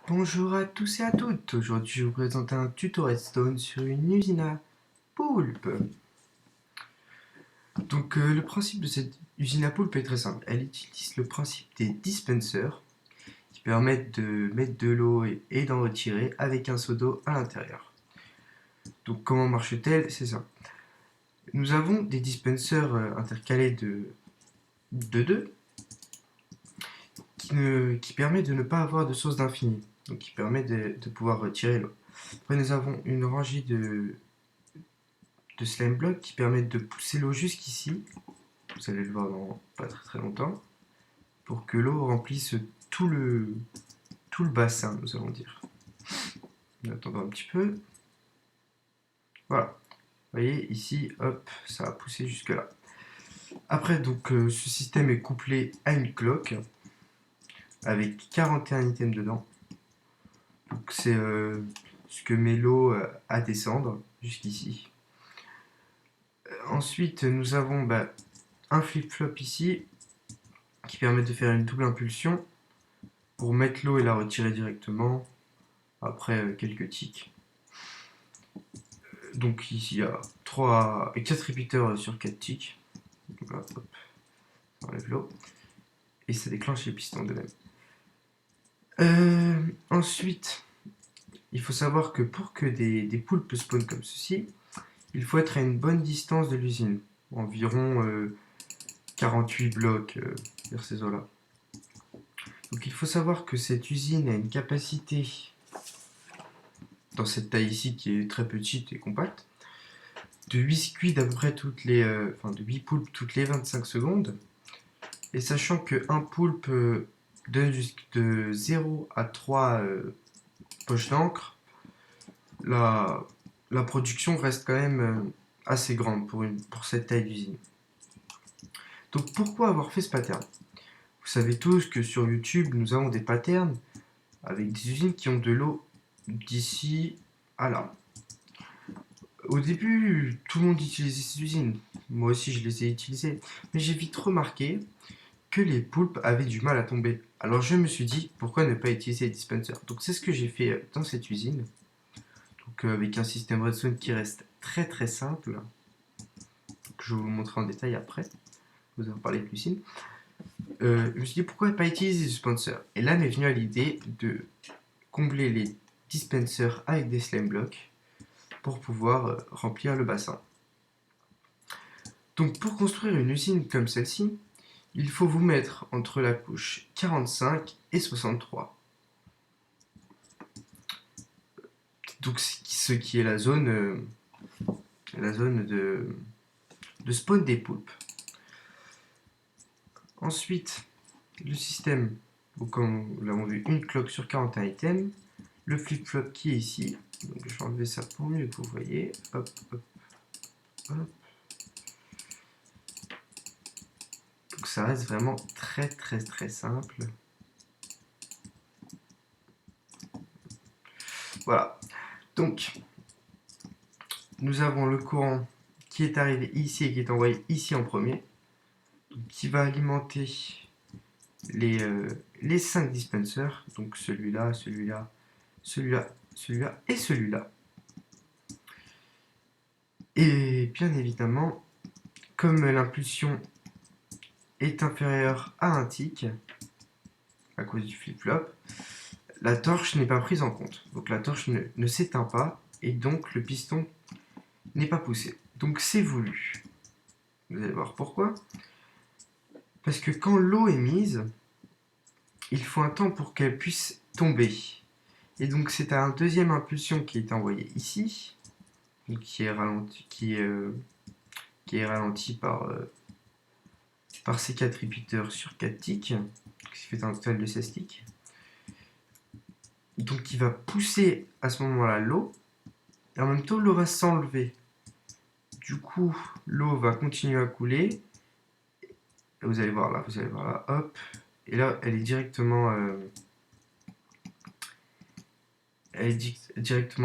Bonjour à tous et à toutes. Aujourd'hui, je vais vous présenter un tuto redstone sur une usine à poulpe. Le principe de cette usine à poulpe est très simple. Elle utilise le principe des dispensers qui permettent de mettre de l'eau et d'en retirer avec un seau d'eau à l'intérieur. Donc, comment marche-t-elle? C'est ça. Nous avons des dispensers intercalés de deux qui permet de ne pas avoir de source d'infini. Donc, qui permet de pouvoir retirer l'eau. Après, nous avons une rangée de slime block qui permettent de pousser l'eau jusqu'ici. Vous allez le voir dans pas très longtemps. Pour que l'eau remplisse tout le bassin, nous allons dire. On attend un petit peu. Voilà. Vous voyez, ici, hop, ça a poussé jusque là. Après, ce système est couplé à une cloque avec 41 items dedans. Donc, c'est ce que met l'eau à descendre jusqu'ici. Ensuite, nous avons un flip-flop ici qui permet de faire une double impulsion pour mettre l'eau et la retirer directement après quelques ticks. Donc ici il y a 4 repeaters sur 4 ticks. Voilà, hop, ça enlève l'eau. Et ça déclenche les pistons de même. Ensuite, il faut savoir que pour que des poulpes spawn comme ceci, il faut être à une bonne distance de l'usine. Environ 48 blocs vers ces eaux-là. Donc il faut savoir que cette usine a une capacité, dans cette taille ici qui est très petite et compacte, de 8 squids à peu près de 8 poulpes toutes les 25 secondes. Et sachant qu'un poulpe donne de 0 à 3 poches d'encre, la production reste quand même assez grande pour cette taille d'usine. Donc pourquoi avoir fait ce pattern? Vous savez tous que sur YouTube, nous avons des patterns avec des usines qui ont de l'eau d'ici à là. Au début, tout le monde utilisait ces usines. Moi aussi, je les ai utilisées. Mais j'ai vite remarqué que les poulpes avaient du mal à tomber. Alors je me suis dit, pourquoi ne pas utiliser les dispensers? Donc c'est ce que j'ai fait dans cette usine. Donc avec un système redstone qui reste très très simple, que je vais vous montrer en détail après. Vous avez parlé de l'usine. Je me suis dit, pourquoi ne pas utiliser des dispensers? Et là m'est venue à l'idée de combler les dispensers avec des slime blocks pour pouvoir remplir le bassin. Donc pour construire une usine comme celle-ci, il faut vous mettre entre la couche 45 et 63. Donc ce qui est la zone de spawn des poulpes. Ensuite, le système, donc comme nous l'avons vu, une cloque sur 41 items, le flip-flop qui est ici. Donc je vais enlever ça pour mieux que vous voyez. Hop, hop, hop. Donc ça reste vraiment très très très simple. Voilà. Donc, nous avons le courant qui est arrivé ici et qui est envoyé ici en premier, qui va alimenter les 5 dispensers, donc celui-là, celui-là, celui-là, celui-là et celui-là. Et bien évidemment, comme l'impulsion est inférieure à un tick, à cause du flip-flop, la torche n'est pas prise en compte. Donc la torche ne s'éteint pas et donc le piston n'est pas poussé. Donc c'est voulu. Vous allez voir pourquoi. Parce que quand l'eau est mise, il faut un temps pour qu'elle puisse tomber. Et donc c'est à une deuxième impulsion qui est envoyée ici, qui est ralenti par ces 4 repeaters sur 4 ticks, ce qui fait un total de 16 ticks. Donc il va pousser à ce moment-là l'eau, et en même temps l'eau va s'enlever. Du coup, l'eau va continuer à couler, et vous allez voir là, hop, et là elle est directement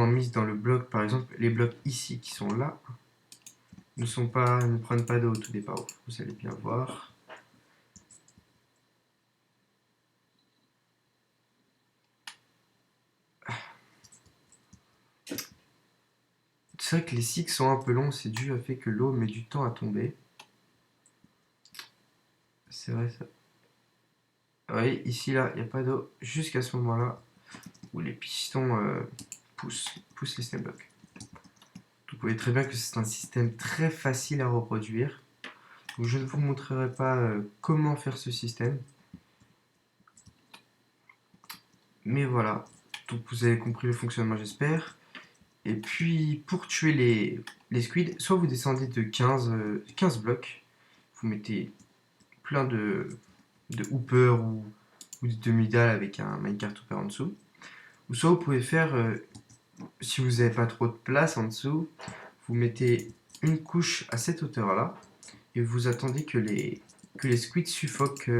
mise dans le bloc. Par exemple, les blocs ici qui sont là ne prennent pas d'eau au tout départ. Vous allez bien voir. C'est vrai que les cycles sont un peu longs, c'est dû au fait que l'eau met du temps à tomber. C'est vrai ça. Oui, ici là, il n'y a pas d'eau jusqu'à ce moment-là où les pistons poussent les snap blocks. Vous voyez très bien que c'est un système très facile à reproduire. Donc, je ne vous montrerai pas comment faire ce système. Mais voilà, donc vous avez compris le fonctionnement j'espère. Et puis pour tuer les squids, soit vous descendez de 15 blocs, vous mettez plein de hoopers ou de demi-dalles avec un minecart hooper en dessous. Ou soit vous pouvez faire, si vous n'avez pas trop de place en dessous, vous mettez une couche à cette hauteur-là et vous attendez que les squids suffoquent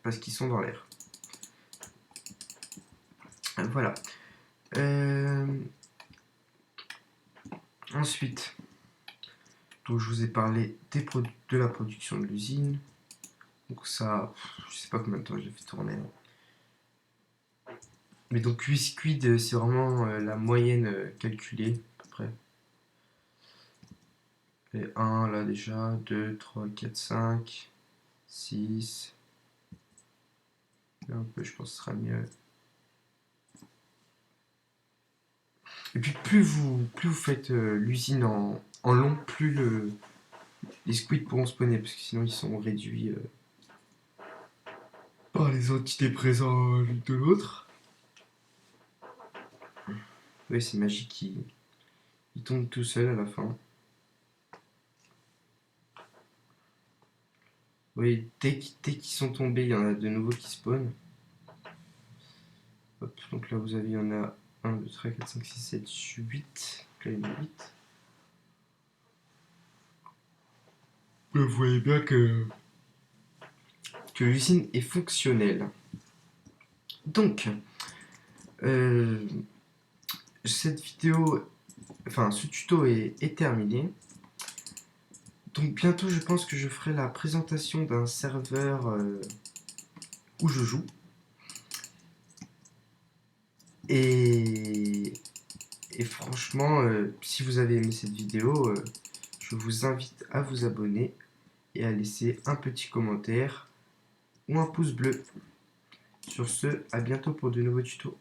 parce qu'ils sont dans l'air. Voilà. Ensuite, donc je vous ai parlé de la production de l'usine. Donc ça, je sais pas combien de temps j'ai fait tourner. Mais donc 8 squids, c'est vraiment la moyenne calculée, à peu près. Et 1 là déjà, 2, 3, 4, 5, 6. Un peu, je pense que ce sera mieux. Et puis plus vous faites l'usine en long, plus les squids pourront spawner, parce que sinon ils sont réduits par les antidépresseurs l'une de l'autre. Oui, c'est magique, il tombe tout seul à la fin. Oui, dès qu'ils sont tombés, il y en a de nouveaux qui spawnent. Hop, donc là vous avez, il y en a 1, 2, 3, 4, 5, 6, 7, 8. Donc là il y en a 8. Vous voyez bien que l'usine est fonctionnelle. Donc, cette vidéo, enfin ce tuto est terminé. Donc bientôt je pense que je ferai la présentation d'un serveur où je joue. Et franchement, si vous avez aimé cette vidéo, je vous invite à vous abonner et à laisser un petit commentaire ou un pouce bleu. Sur ce, à bientôt pour de nouveaux tutos.